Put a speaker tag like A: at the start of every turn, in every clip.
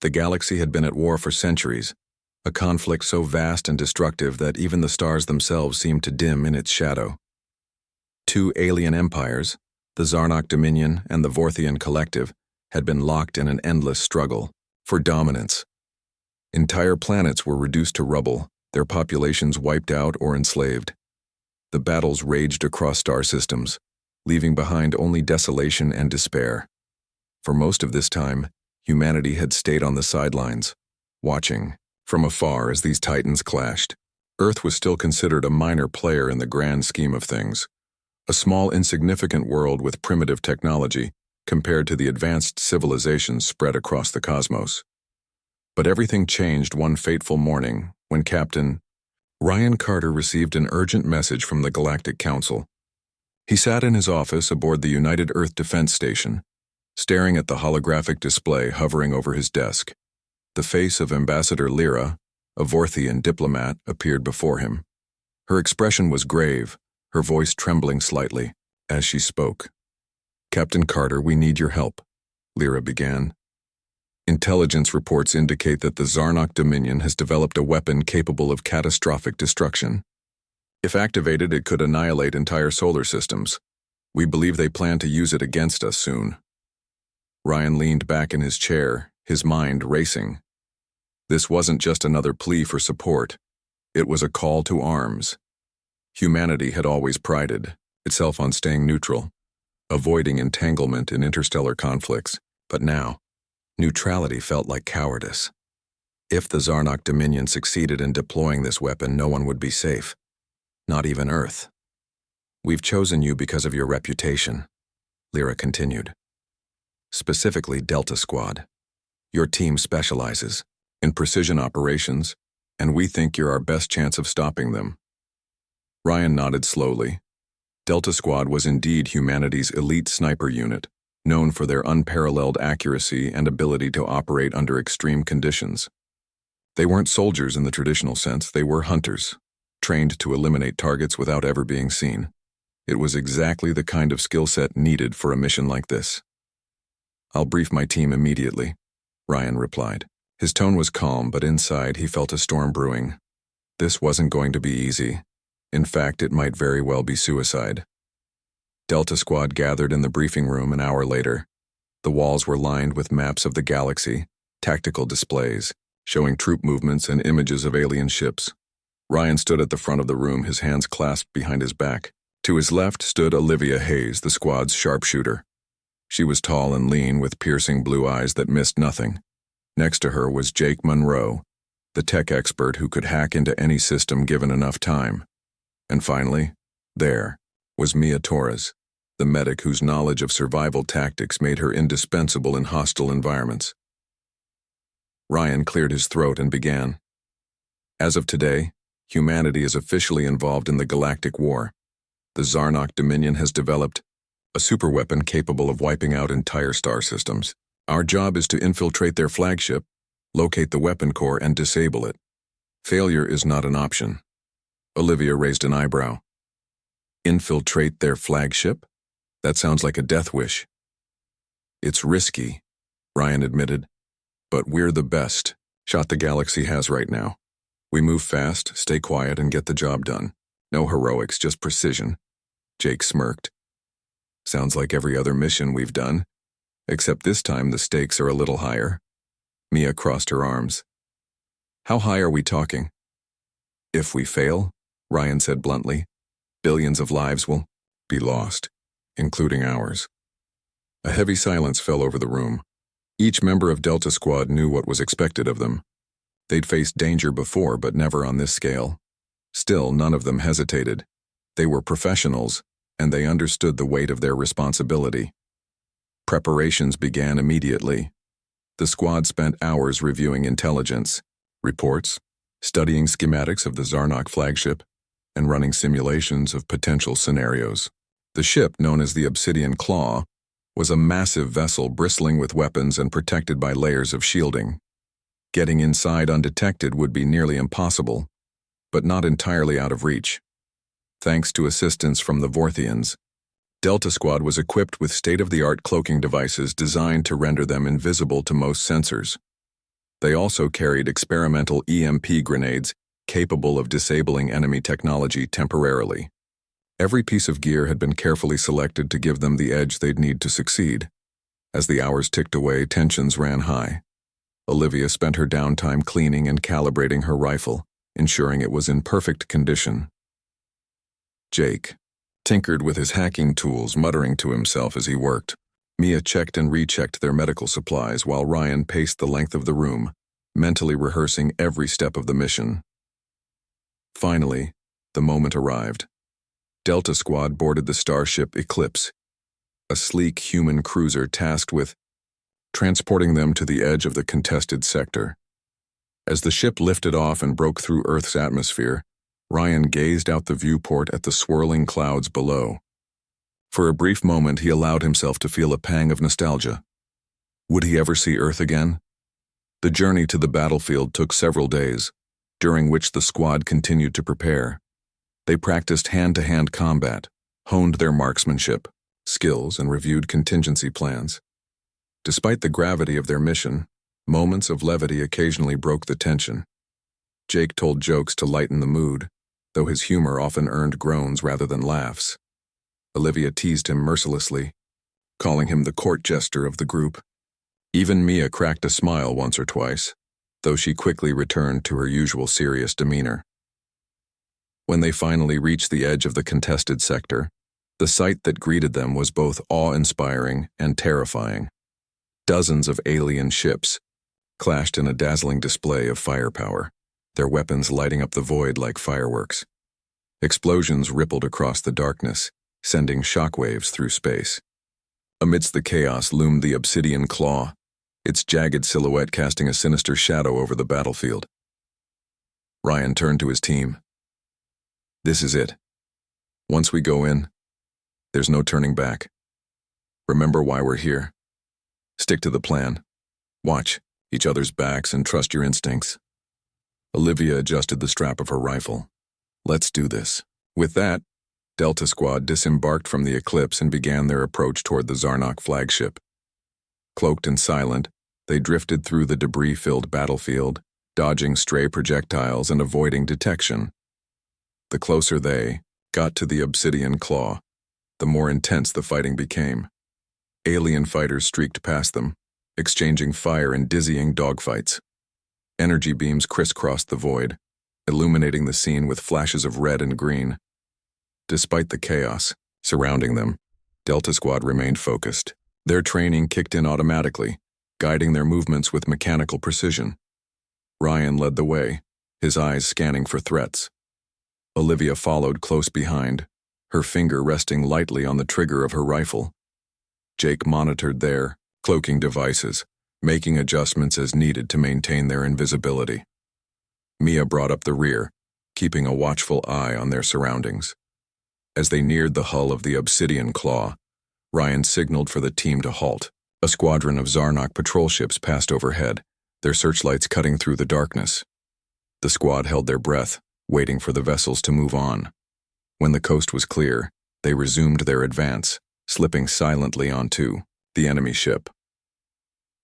A: The galaxy had been at war for centuries, a conflict so vast and destructive that even the stars themselves seemed to dim in its shadow. Two alien empires, the Zarnok Dominion and the Vorthian Collective, had been locked in an endless struggle for dominance. Entire planets were reduced to rubble, their populations wiped out or enslaved. The battles raged across star systems, leaving behind only desolation and despair. For most of this time, humanity had stayed on the sidelines, watching from afar as these titans clashed. Earth was still considered a minor player in the grand scheme of things, a small, insignificant world with primitive technology compared to the advanced civilizations spread across the cosmos. But everything changed one fateful morning when Captain Ryan Carter received an urgent message from the Galactic Council. He sat in his office aboard the United Earth Defense Station, staring at the holographic display hovering over his desk. The face of Ambassador Lyra, a Vorthian diplomat, appeared before him. Her expression was grave, her voice trembling slightly as she spoke. "Captain Carter, we need your help," Lyra began. "Intelligence reports indicate that the Zarnok Dominion has developed a weapon capable of catastrophic destruction. If activated, it could annihilate entire solar systems. We believe they plan to use it against us soon." Ryan leaned back in his chair, his mind racing. This wasn't just another plea for support. It was a call to arms. Humanity had always prided itself on staying neutral, avoiding entanglement in interstellar conflicts, but now, neutrality felt like cowardice. If the Zarnok Dominion succeeded in deploying this weapon, no one would be safe. Not even Earth. "We've chosen you because of your reputation," Lyra continued. "Specifically Delta Squad. Your team specializes in precision operations, and we think you're our best chance of stopping them." Ryan nodded slowly. Delta Squad was indeed humanity's elite sniper unit, known for their unparalleled accuracy and ability to operate under extreme conditions. They weren't soldiers in the traditional sense, they were hunters, trained to eliminate targets without ever being seen. It was exactly the kind of skill set needed for a mission like this. "I'll brief my team immediately," Ryan replied. His tone was calm, but inside he felt a storm brewing. This wasn't going to be easy. In fact, it might very well be suicide. Delta Squad gathered in the briefing room an hour later. The walls were lined with maps of the galaxy, tactical displays, showing troop movements and images of alien ships. Ryan stood at the front of the room, his hands clasped behind his back. To his left stood Olivia Hayes, the squad's sharpshooter. She was tall and lean, with piercing blue eyes that missed nothing. Next to her was Jake Monroe, the tech expert who could hack into any system given enough time. And finally, there was Mia Torres, the medic whose knowledge of survival tactics made her indispensable in hostile environments. Ryan cleared his throat and began. "As of today, humanity is officially involved in the Galactic War. The Zarnok Dominion has developed a superweapon capable of wiping out entire star systems. Our job is to infiltrate their flagship, locate the weapon core, and disable it. Failure is not an option." Olivia raised an eyebrow. "Infiltrate their flagship? That sounds like a death wish." "It's risky," Ryan admitted, "but we're the best shot the galaxy has right now. We move fast, stay quiet, and get the job done. No heroics, just precision." Jake smirked. "Sounds like every other mission we've done, except this time the stakes are a little higher." Mia crossed her arms. "How high are we talking?" "If we fail," Ryan said bluntly, "billions of lives will be lost, including ours." A heavy silence fell over the room. Each member of Delta Squad knew what was expected of them. They'd faced danger before, but never on this scale. Still, none of them hesitated. They were professionals, and they understood the weight of their responsibility. Preparations began immediately. The squad spent hours reviewing intelligence, reports, studying schematics of the Zarnok flagship, and running simulations of potential scenarios. The ship, known as the Obsidian Claw, was a massive vessel bristling with weapons and protected by layers of shielding. Getting inside undetected would be nearly impossible, but not entirely out of reach. Thanks to assistance from the Vorthians, Delta Squad was equipped with state-of-the-art cloaking devices designed to render them invisible to most sensors. They also carried experimental EMP grenades capable of disabling enemy technology temporarily. Every piece of gear had been carefully selected to give them the edge they'd need to succeed. As the hours ticked away, tensions ran high. Olivia spent her downtime cleaning and calibrating her rifle, ensuring it was in perfect condition. Jake tinkered with his hacking tools, muttering to himself as he worked. Mia checked and rechecked their medical supplies while Ryan paced the length of the room, mentally rehearsing every step of the mission. Finally, the moment arrived. Delta Squad boarded the starship Eclipse, a sleek human cruiser tasked with transporting them to the edge of the contested sector. As the ship lifted off and broke through Earth's atmosphere, Ryan gazed out the viewport at the swirling clouds below. For a brief moment, he allowed himself to feel a pang of nostalgia. Would he ever see Earth again? The journey to the battlefield took several days, during which the squad continued to prepare. They practiced hand-to-hand combat, honed their marksmanship skills, and reviewed contingency plans. Despite the gravity of their mission, moments of levity occasionally broke the tension. Jake told jokes to lighten the mood, though his humor often earned groans rather than laughs. Olivia teased him mercilessly, calling him the court jester of the group. Even Mia cracked a smile once or twice, though she quickly returned to her usual serious demeanor. When they finally reached the edge of the contested sector, the sight that greeted them was both awe-inspiring and terrifying. Dozens of alien ships clashed in a dazzling display of firepower, their weapons lighting up the void like fireworks. Explosions rippled across the darkness, sending shockwaves through space. Amidst the chaos loomed the obsidian claw, its jagged silhouette casting a sinister shadow over the battlefield. Ryan turned to his team. This is it. Once we go in, there's no turning back. Remember why we're here. Stick to the plan. Watch each other's backs and trust your instincts. Olivia adjusted the strap of her rifle. Let's do this. With that, Delta Squad disembarked from the Eclipse and began their approach toward the Zarnok flagship. Cloaked and silent, they drifted through the debris-filled battlefield, dodging stray projectiles and avoiding detection. The closer they got to the obsidian claw, the more intense the fighting became. Alien fighters streaked past them, exchanging fire in dizzying dogfights. Energy beams crisscrossed the void, illuminating the scene with flashes of red and green. Despite the chaos surrounding them, Delta Squad remained focused. Their training kicked in automatically, guiding their movements with mechanical precision. Ryan led the way, his eyes scanning for threats. Olivia followed close behind, her finger resting lightly on the trigger of her rifle. Jake monitored their cloaking devices, making adjustments as needed to maintain their invisibility. Mia brought up the rear, keeping a watchful eye on their surroundings. As they neared the hull of the obsidian claw, Ryan signaled for the team to halt. A squadron of Zarnok patrol ships passed overhead, their searchlights cutting through the darkness. The squad held their breath, waiting for the vessels to move on. When the coast was clear, they resumed their advance, slipping silently onto the enemy ship.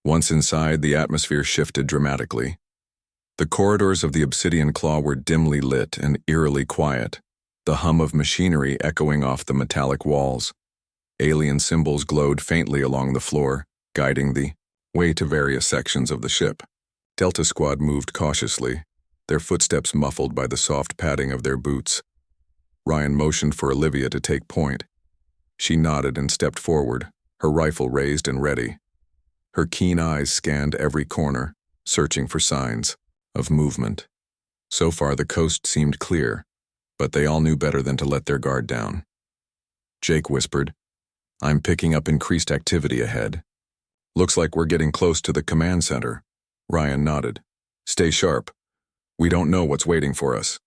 A: Once inside, the atmosphere shifted dramatically. The corridors of the obsidian claw were dimly lit and eerily quiet, the hum of machinery echoing off the metallic walls. Alien symbols glowed faintly along the floor, guiding the way to various sections of the ship. Delta Squad moved cautiously, their footsteps muffled by the soft padding of their boots. Ryan motioned for Olivia to take point. She nodded and stepped forward, her rifle raised and ready. Her keen eyes scanned every corner, searching for signs of movement. So far, the coast seemed clear, but they all knew better than to let their guard down. Jake whispered, "I'm picking up increased activity ahead. Looks like we're getting close to the command center." Ryan nodded. "Stay sharp. We don't know what's waiting for us."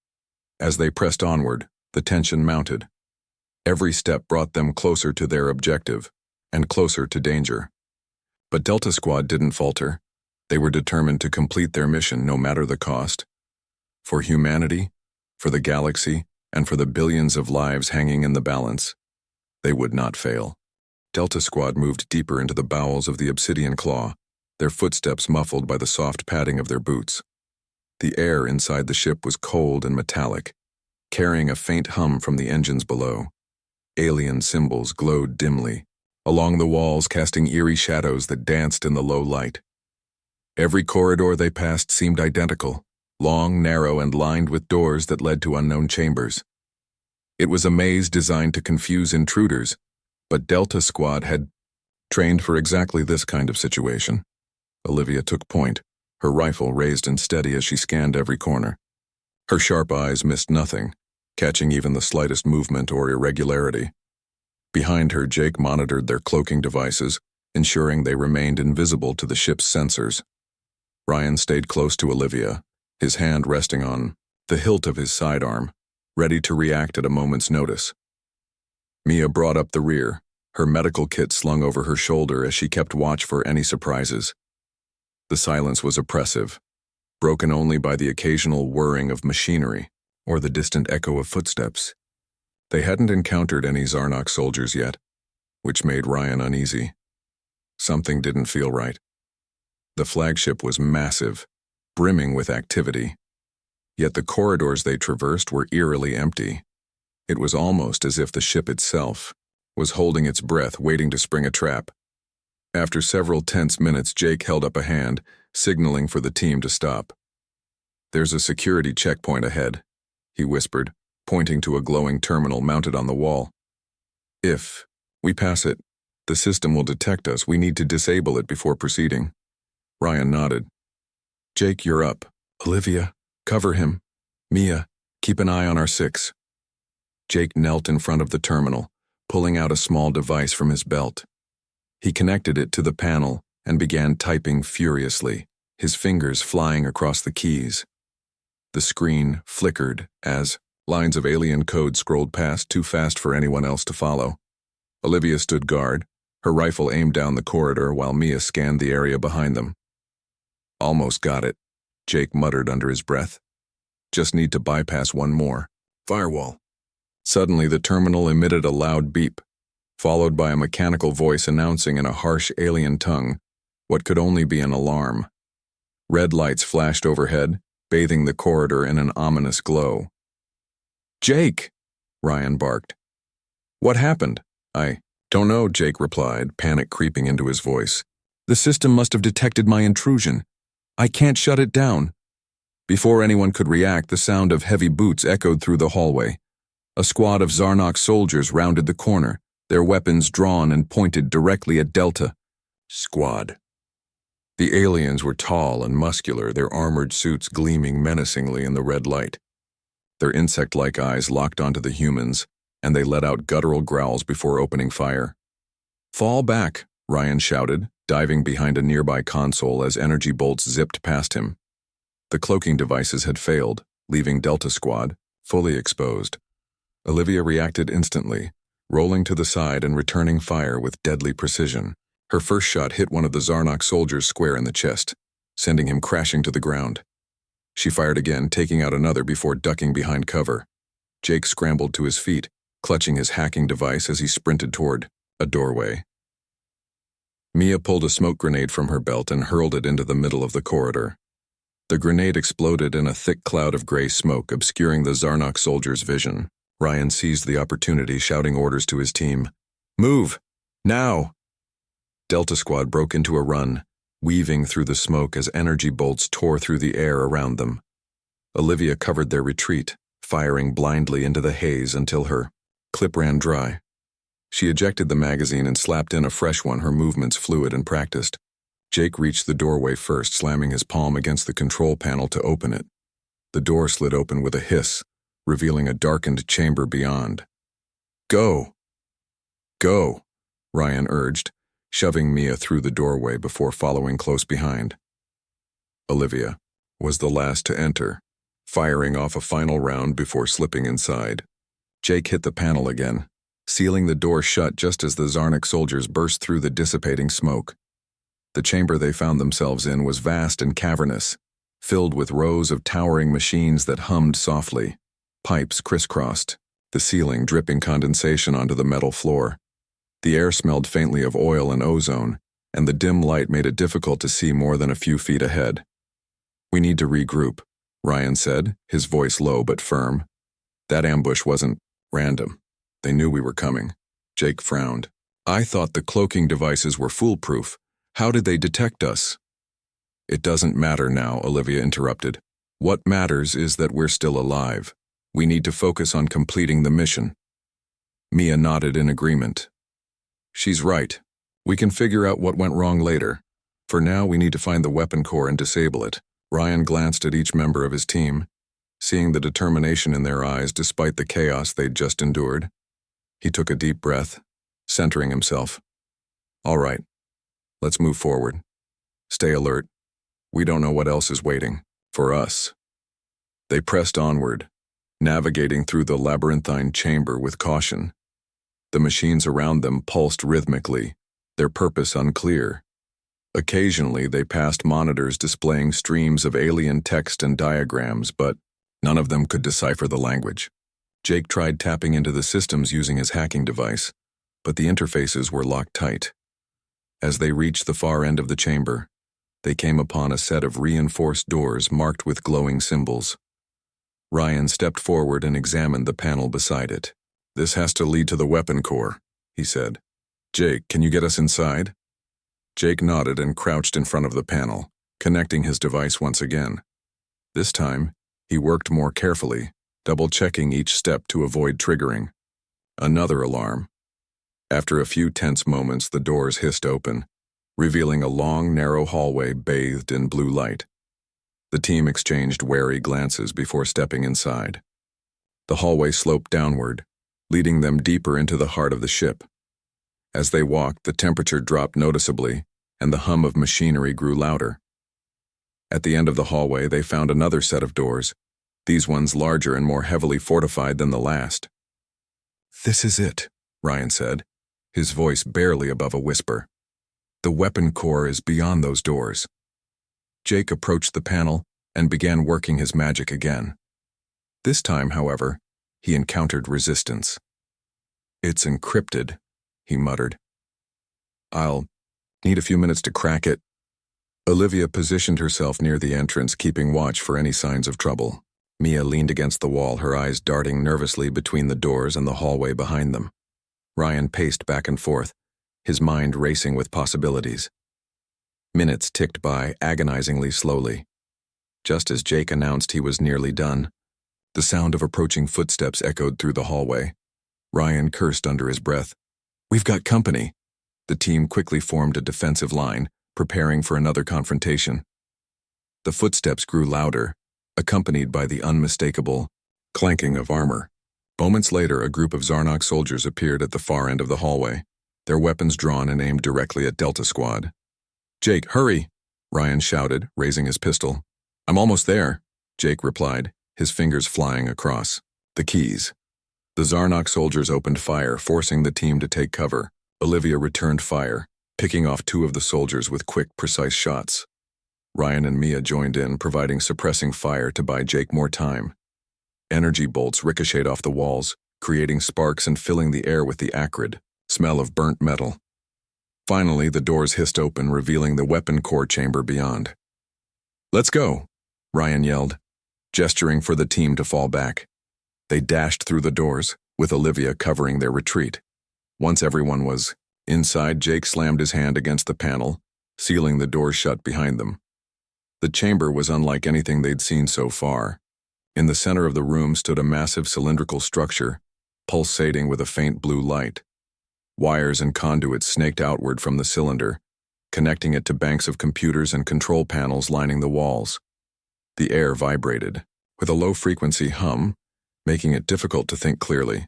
A: As they pressed onward, the tension mounted. Every step brought them closer to their objective, and closer to danger. But Delta Squad didn't falter. They were determined to complete their mission no matter the cost. For humanity, for the galaxy, and for the billions of lives hanging in the balance, they would not fail. Delta Squad moved deeper into the bowels of the obsidian claw, their footsteps muffled by the soft padding of their boots. The air inside the ship was cold and metallic, carrying a faint hum from the engines below. Alien symbols glowed dimly, along the walls casting eerie shadows that danced in the low light. Every corridor they passed seemed identical, long, narrow, and lined with doors that led to unknown chambers. It was a maze designed to confuse intruders, but Delta Squad had trained for exactly this kind of situation. Olivia took point, her rifle raised and steady as she scanned every corner. Her sharp eyes missed nothing, catching even the slightest movement or irregularity. Behind her, Jake monitored their cloaking devices, ensuring they remained invisible to the ship's sensors. Ryan stayed close to Olivia, his hand resting on the hilt of his sidearm, ready to react at a moment's notice. Mia brought up the rear, her medical kit slung over her shoulder as she kept watch for any surprises. The silence was oppressive, broken only by the occasional whirring of machinery or the distant echo of footsteps. They hadn't encountered any Zarnok soldiers yet, which made Ryan uneasy. Something didn't feel right. The flagship was massive, brimming with activity. Yet the corridors they traversed were eerily empty. It was almost as if the ship itself was holding its breath, waiting to spring a trap. After several tense minutes, Jake held up a hand, signaling for the team to stop. "There's a security checkpoint ahead," he whispered, pointing to a glowing terminal mounted on the wall. "If we pass it, the system will detect us. We need to disable it before proceeding." Ryan nodded. "Jake, you're up. Olivia, cover him. Mia, keep an eye on our six." Jake knelt in front of the terminal, pulling out a small device from his belt. He connected it to the panel and began typing furiously, his fingers flying across the keys. The screen flickered as lines of alien code scrolled past, too fast for anyone else to follow. Olivia stood guard, her rifle aimed down the corridor while Mia scanned the area behind them. "Almost got it," Jake muttered under his breath. "Just need to bypass one more firewall." Suddenly, the terminal emitted a loud beep, followed by a mechanical voice announcing in a harsh alien tongue what could only be an alarm. Red lights flashed overhead, bathing the corridor in an ominous glow. "Jake!" Ryan barked. "What happened?" "I don't know," Jake replied, panic creeping into his voice. "The system must have detected my intrusion. I can't shut it down." Before anyone could react, the sound of heavy boots echoed through the hallway. A squad of Zarnok soldiers rounded the corner, their weapons drawn and pointed directly at Delta Squad. The aliens were tall and muscular, their armored suits gleaming menacingly in the red light. Their insect-like eyes locked onto the humans, and they let out guttural growls before opening fire. "Fall back," Ryan shouted, diving behind a nearby console as energy bolts zipped past him. The cloaking devices had failed, leaving Delta Squad fully exposed. Olivia reacted instantly, rolling to the side and returning fire with deadly precision. Her first shot hit one of the Zarnok soldiers square in the chest, sending him crashing to the ground. She fired again, taking out another before ducking behind cover. Jake scrambled to his feet, clutching his hacking device as he sprinted toward a doorway. Mia pulled a smoke grenade from her belt and hurled it into the middle of the corridor. The grenade exploded in a thick cloud of gray smoke, obscuring the Zarnok soldier's vision. Ryan seized the opportunity, shouting orders to his team. "Move! Now!" Delta Squad broke into a run, weaving through the smoke as energy bolts tore through the air around them. Olivia covered their retreat, firing blindly into the haze until her clip ran dry. She ejected the magazine and slapped in a fresh one, her movements fluid and practiced. Jake reached the doorway first, slamming his palm against the control panel to open it. The door slid open with a hiss, revealing a darkened chamber beyond. "Go! Go!" Ryan urged, shoving Mia through the doorway before following close behind. Olivia was the last to enter, firing off a final round before slipping inside. Jake hit the panel again, sealing the door shut just as the Zarnok soldiers burst through the dissipating smoke. The chamber they found themselves in was vast and cavernous, filled with rows of towering machines that hummed softly. Pipes crisscrossed, the ceiling dripping condensation onto the metal floor. The air smelled faintly of oil and ozone, and the dim light made it difficult to see more than a few feet ahead. "We need to regroup," Ryan said, his voice low but firm. "That ambush wasn't random. They knew we were coming." Jake frowned. "I thought the cloaking devices were foolproof. How did they detect us?" "It doesn't matter now," Olivia interrupted. "What matters is that we're still alive. We need to focus on completing the mission." Mia nodded in agreement. "She's right. We can figure out what went wrong later. For now, we need to find the weapon core and disable it." Ryan glanced at each member of his team, seeing the determination in their eyes despite the chaos they'd just endured. He took a deep breath, centering himself. "All right, let's move forward. Stay alert. We don't know what else is waiting for us." They pressed onward, navigating through the labyrinthine chamber with caution. The machines around them pulsed rhythmically, their purpose unclear. Occasionally, they passed monitors displaying streams of alien text and diagrams, but none of them could decipher the language. Jake tried tapping into the systems using his hacking device, but the interfaces were locked tight. As they reached the far end of the chamber, they came upon a set of reinforced doors marked with glowing symbols. Ryan stepped forward and examined the panel beside it. "This has to lead to the weapon core," he said. "Jake, can you get us inside?" Jake nodded and crouched in front of the panel, connecting his device once again. This time, he worked more carefully, double-checking each step to avoid triggering. Another alarm. After a few tense moments, the doors hissed open, revealing a long, narrow hallway bathed in blue light. The team exchanged wary glances before stepping inside. The hallway sloped downward, leading them deeper into the heart of the ship. As they walked, the temperature dropped noticeably, and the hum of machinery grew louder. At the end of the hallway, they found another set of doors, these ones larger and more heavily fortified than the last. "This is it," Ryan said, his voice barely above a whisper. "The weapon core is beyond those doors." Jake approached the panel and began working his magic again. This time, however, he encountered resistance. "It's encrypted," he muttered. "I'll need a few minutes to crack it." Olivia positioned herself near the entrance, keeping watch for any signs of trouble. Mia leaned against the wall, her eyes darting nervously between the doors and the hallway behind them. Ryan paced back and forth, his mind racing with possibilities. Minutes ticked by agonizingly slowly. Just as Jake announced he was nearly done, the sound of approaching footsteps echoed through the hallway. Ryan cursed under his breath. "We've got company." The team quickly formed a defensive line, preparing for another confrontation. The footsteps grew louder, accompanied by the unmistakable clanking of armor. Moments later, a group of Zarnok soldiers appeared at the far end of the hallway, their weapons drawn and aimed directly at Delta Squad. "Jake, hurry!" Ryan shouted, raising his pistol. "I'm almost there," Jake replied, his fingers flying across. "The keys." The Zarnok soldiers opened fire, forcing the team to take cover. Olivia returned fire, picking off two of the soldiers with quick, precise shots. Ryan and Mia joined in, providing suppressing fire to buy Jake more time. Energy bolts ricocheted off the walls, creating sparks and filling the air with the acrid smell of burnt metal. Finally, the doors hissed open, revealing the weapon core chamber beyond. "Let's go," Ryan yelled, gesturing for the team to fall back. They dashed through the doors, with Olivia covering their retreat. Once everyone was inside, Jake slammed his hand against the panel, sealing the door shut behind them. The chamber was unlike anything they'd seen so far. In the center of the room stood a massive cylindrical structure, pulsating with a faint blue light. Wires and conduits snaked outward from the cylinder, connecting it to banks of computers and control panels lining the walls. The air vibrated, with a low-frequency hum, making it difficult to think clearly.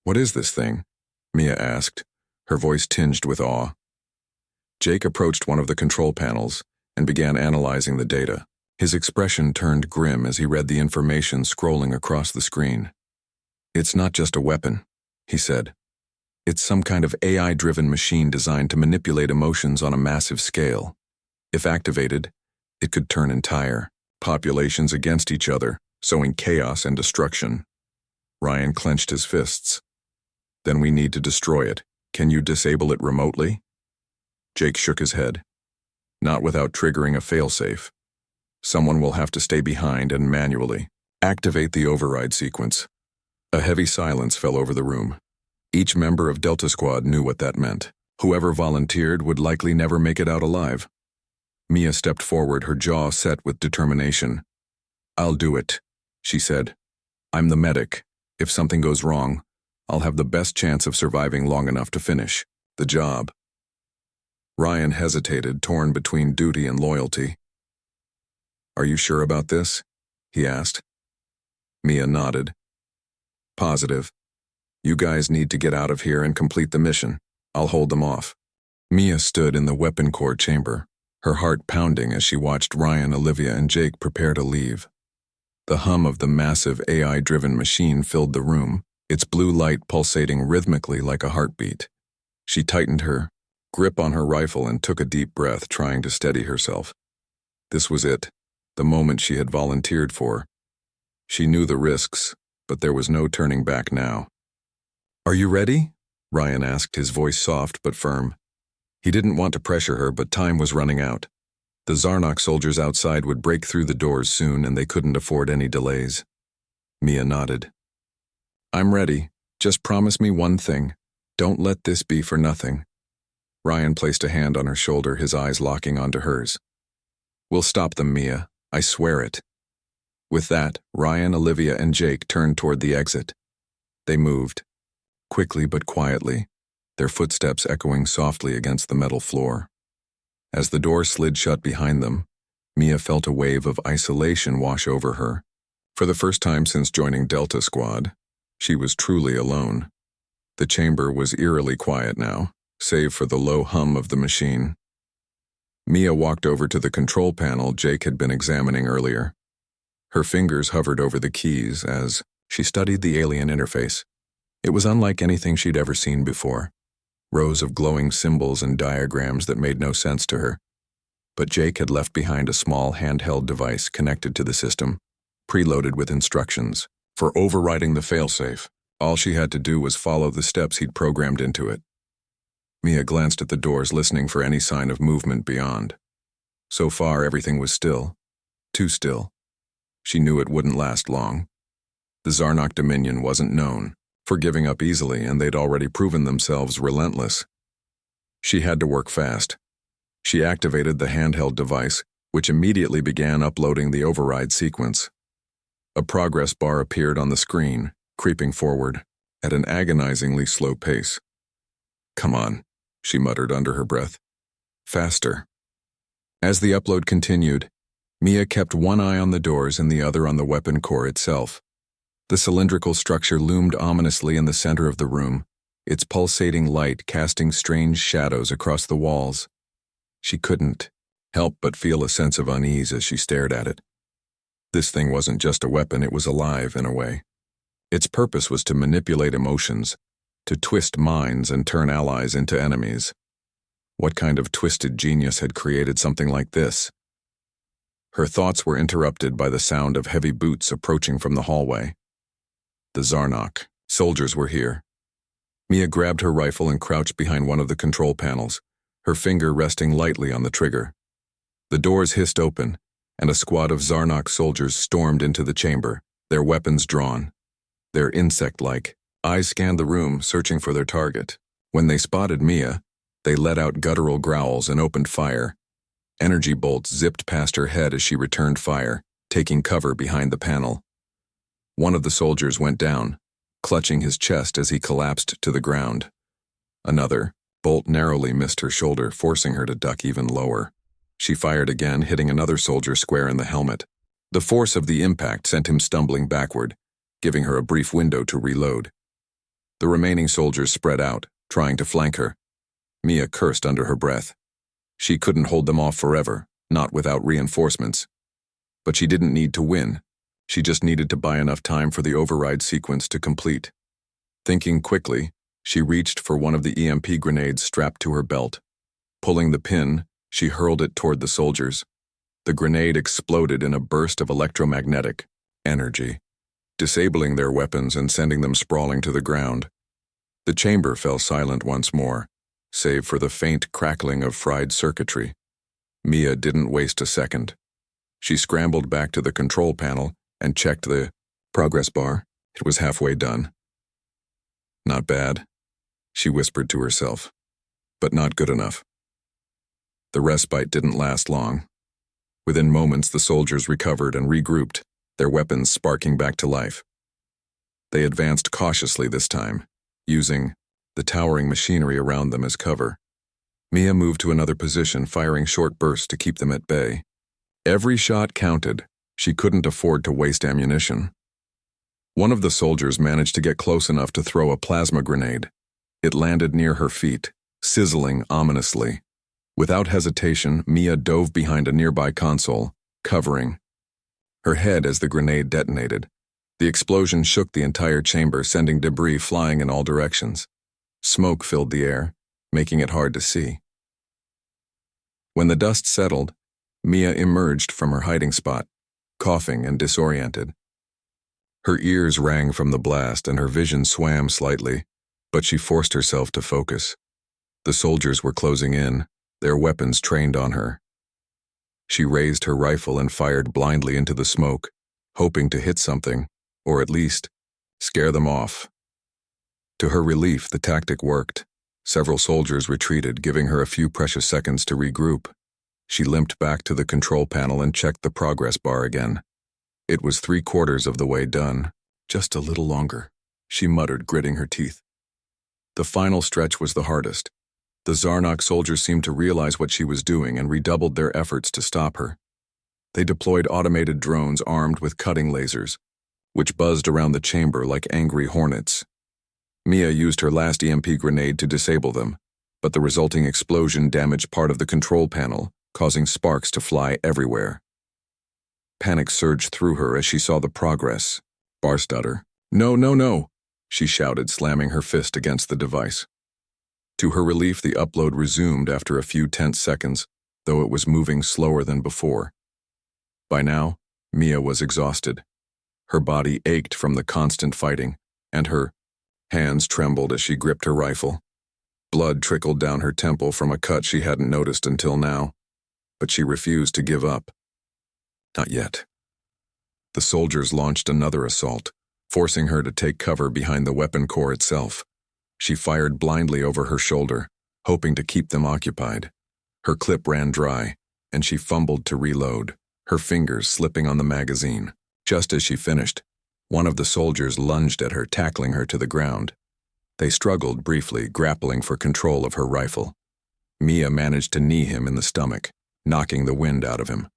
A: "What is this thing?" Mia asked, her voice tinged with awe. Jake approached one of the control panels and began analyzing the data. His expression turned grim as he read the information scrolling across the screen. "It's not just a weapon," he said. "It's some kind of AI-driven machine designed to manipulate emotions on a massive scale. If activated, it could turn entire populations against each other, sowing chaos and destruction." Ryan clenched his fists. "Then we need to destroy it. Can you disable it remotely?" Jake shook his head. Not without triggering a failsafe. Someone will have to stay behind and manually activate the override sequence. A heavy silence fell over the room. Each member of Delta Squad knew what that meant. Whoever volunteered would likely never make it out alive. Mia stepped forward, her jaw set with determination. "I'll do it," she said. "I'm the medic. If something goes wrong, I'll have the best chance of surviving long enough to finish the job." Ryan hesitated, torn between duty and loyalty. "Are you sure about this?" he asked. Mia nodded. "Positive. You guys need to get out of here and complete the mission. I'll hold them off." Mia stood in the weapon core chamber, her heart pounding as she watched Ryan, Olivia, and Jake prepare to leave. The hum of the massive AI-driven machine filled the room, its blue light pulsating rhythmically like a heartbeat. She tightened her grip on her rifle and took a deep breath, trying to steady herself. This was it, the moment she had volunteered for. She knew the risks, but there was no turning back now. "Are you ready?" Ryan asked, his voice soft but firm. He didn't want to pressure her, but time was running out. The Zarnok soldiers outside would break through the doors soon, and they couldn't afford any delays. Mia nodded. "I'm ready. Just promise me one thing. Don't let this be for nothing." Ryan placed a hand on her shoulder, his eyes locking onto hers. "We'll stop them, Mia. I swear it." With that, Ryan, Olivia, and Jake turned toward the exit. They moved, quickly but quietly, their footsteps echoing softly against the metal floor. As the door slid shut behind them, Mia felt a wave of isolation wash over her. For the first time since joining Delta Squad, she was truly alone. The chamber was eerily quiet now, save for the low hum of the machine. Mia walked over to the control panel Jake had been examining earlier. Her fingers hovered over the keys as she studied the alien interface. It was unlike anything she'd ever seen before. Rows of glowing symbols and diagrams that made no sense to her. But Jake had left behind a small handheld device connected to the system, preloaded with instructions. For overriding the failsafe, all she had to do was follow the steps he'd programmed into it. Mia glanced at the doors, listening for any sign of movement beyond. So far, everything was still. Too still. She knew it wouldn't last long. The Zarnok Dominion wasn't known for giving up easily, and they'd already proven themselves relentless. She had to work fast. She activated the handheld device, which immediately began uploading the override sequence. A progress bar appeared on the screen, creeping forward at an agonizingly slow pace. "Come on," she muttered under her breath. "Faster." As the upload continued, Mia kept one eye on the doors and the other on the weapon core itself. The cylindrical structure loomed ominously in the center of the room, its pulsating light casting strange shadows across the walls. She couldn't help but feel a sense of unease as she stared at it. This thing wasn't just a weapon, it was alive in a way. Its purpose was to manipulate emotions, to twist minds and turn allies into enemies. What kind of twisted genius had created something like this? Her thoughts were interrupted by the sound of heavy boots approaching from the hallway. The Zarnok soldiers were here. Mia grabbed her rifle and crouched behind one of the control panels, her finger resting lightly on the trigger. The doors hissed open, and a squad of Zarnok soldiers stormed into the chamber, their weapons drawn. Their insect-like eyes scanned the room, searching for their target. When they spotted Mia, they let out guttural growls and opened fire. Energy bolts zipped past her head as she returned fire, taking cover behind the panel. One of the soldiers went down, clutching his chest as he collapsed to the ground. Another bolt narrowly missed her shoulder, forcing her to duck even lower. She fired again, hitting another soldier square in the helmet. The force of the impact sent him stumbling backward, giving her a brief window to reload. The remaining soldiers spread out, trying to flank her. Mia cursed under her breath. She couldn't hold them off forever, not without reinforcements. But she didn't need to win. She just needed to buy enough time for the override sequence to complete. Thinking quickly, she reached for one of the EMP grenades strapped to her belt. Pulling the pin, she hurled it toward the soldiers. The grenade exploded in a burst of electromagnetic energy, disabling their weapons and sending them sprawling to the ground. The chamber fell silent once more, save for the faint crackling of fried circuitry. Mia didn't waste a second. She scrambled back to the control panel and checked the progress bar. It was halfway done. Not bad, she whispered to herself, but not good enough. The respite didn't last long. Within moments, the soldiers recovered and regrouped, their weapons sparking back to life. They advanced cautiously this time, using the towering machinery around them as cover. Mia moved to another position, firing short bursts to keep them at bay. Every shot counted. She couldn't afford to waste ammunition. One of the soldiers managed to get close enough to throw a plasma grenade. It landed near her feet, sizzling ominously. Without hesitation, Mia dove behind a nearby console, covering her head as the grenade detonated. The explosion shook the entire chamber, sending debris flying in all directions. Smoke filled the air, making it hard to see. When the dust settled, Mia emerged from her hiding spot, coughing and disoriented. Her ears rang from the blast and her vision swam slightly, but she forced herself to focus. The soldiers were closing in, their weapons trained on her. She raised her rifle and fired blindly into the smoke, hoping to hit something, or at least scare them off. To her relief, the tactic worked. Several soldiers retreated, giving her a few precious seconds to regroup. She limped back to the control panel and checked the progress bar again. It was 3/4 of the way done. Just a little longer, she muttered, gritting her teeth. The final stretch was the hardest. The Zarnok soldiers seemed to realize what she was doing and redoubled their efforts to stop her. They deployed automated drones armed with cutting lasers, which buzzed around the chamber like angry hornets. Mia used her last EMP grenade to disable them, but the resulting explosion damaged part of the control panel, causing sparks to fly everywhere. Panic surged through her as she saw the progress bar stutter. "No, no, no!" she shouted, slamming her fist against the device. To her relief, the upload resumed after a few tense seconds, though it was moving slower than before. By now, Mia was exhausted. Her body ached from the constant fighting, and her hands trembled as she gripped her rifle. Blood trickled down her temple from a cut she hadn't noticed until now, but she refused to give up. Not yet. The soldiers launched another assault, forcing her to take cover behind the weapon core itself. She fired blindly over her shoulder, hoping to keep them occupied. Her clip ran dry, and she fumbled to reload, her fingers slipping on the magazine. Just as she finished, one of the soldiers lunged at her, tackling her to the ground. They struggled briefly, grappling for control of her rifle. Mia managed to knee him in the stomach, knocking the wind out of him.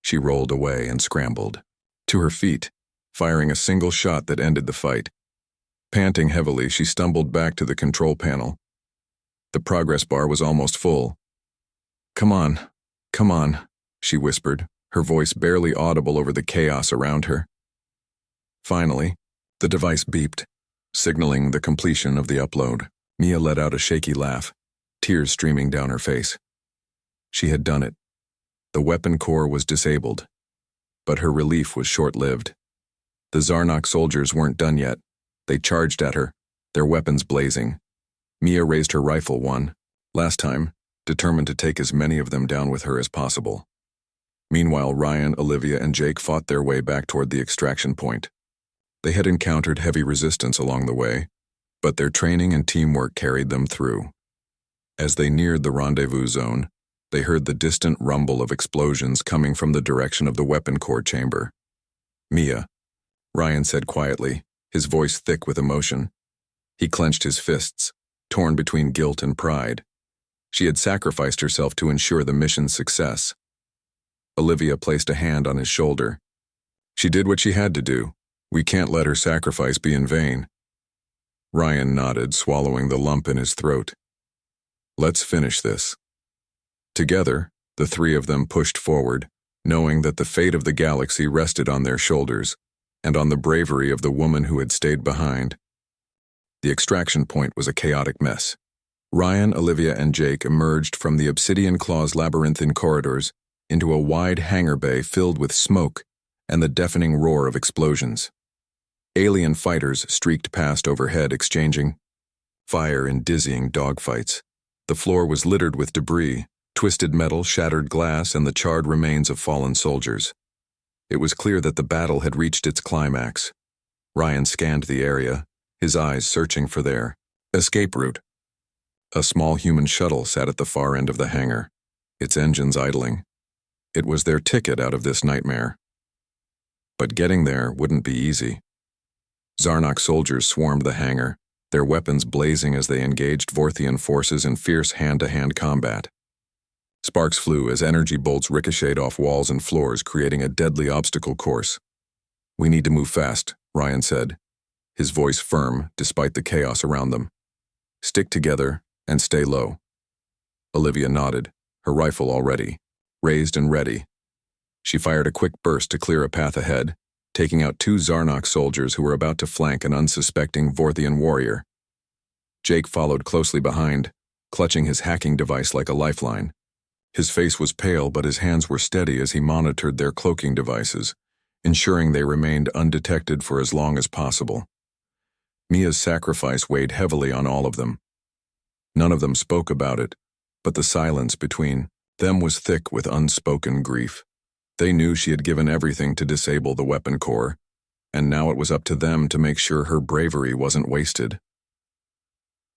A: She rolled away and scrambled to her feet, firing a single shot that ended the fight. Panting heavily, she stumbled back to the control panel. The progress bar was almost full. Come on," she whispered, her voice barely audible over the chaos around her. Finally, the device beeped, signaling the completion of the upload. Mia let out a shaky laugh, tears streaming down her face. She had done it. The weapon core was disabled, but her relief was short-lived. The Zarnok soldiers weren't done yet. They charged at her, their weapons blazing. Mia raised her rifle one last time, determined to take as many of them down with her as possible. Meanwhile, Ryan, Olivia, and Jake fought their way back toward the extraction point. They had encountered heavy resistance along the way, but their training and teamwork carried them through. As they neared the rendezvous zone, they heard the distant rumble of explosions coming from the direction of the weapon core chamber. "Mia," Ryan said quietly, his voice thick with emotion. He clenched his fists, torn between guilt and pride. She had sacrificed herself to ensure the mission's success. Olivia placed a hand on his shoulder. "She did what she had to do. We can't let her sacrifice be in vain." Ryan nodded, swallowing the lump in his throat. "Let's finish this." Together, the three of them pushed forward, knowing that the fate of the galaxy rested on their shoulders, and on the bravery of the woman who had stayed behind. The extraction point was a chaotic mess. Ryan, Olivia, and Jake emerged from the Obsidian Claw's labyrinthine corridors into a wide hangar bay filled with smoke and the deafening roar of explosions. Alien fighters streaked past overhead, exchanging fire in dizzying dogfights. The floor was littered with debris, twisted metal, shattered glass, and the charred remains of fallen soldiers. It was clear that the battle had reached its climax. Ryan scanned the area, his eyes searching for their escape route. A small human shuttle sat at the far end of the hangar, its engines idling. It was their ticket out of this nightmare. But getting there wouldn't be easy. Zarnok soldiers swarmed the hangar, their weapons blazing as they engaged Vorthian forces in fierce hand-to-hand combat. Sparks flew as energy bolts ricocheted off walls and floors, creating a deadly obstacle course. "We need to move fast," Ryan said, his voice firm despite the chaos around them. "Stick together and stay low." Olivia nodded, her rifle already, raised and ready. She fired a quick burst to clear a path ahead, taking out 2 Zarnok soldiers who were about to flank an unsuspecting Vorthian warrior. Jake followed closely behind, clutching his hacking device like a lifeline. His face was pale, but his hands were steady as he monitored their cloaking devices, ensuring they remained undetected for as long as possible. Mia's sacrifice weighed heavily on all of them. None of them spoke about it, but the silence between them was thick with unspoken grief. They knew she had given everything to disable the weapon core, and now it was up to them to make sure her bravery wasn't wasted.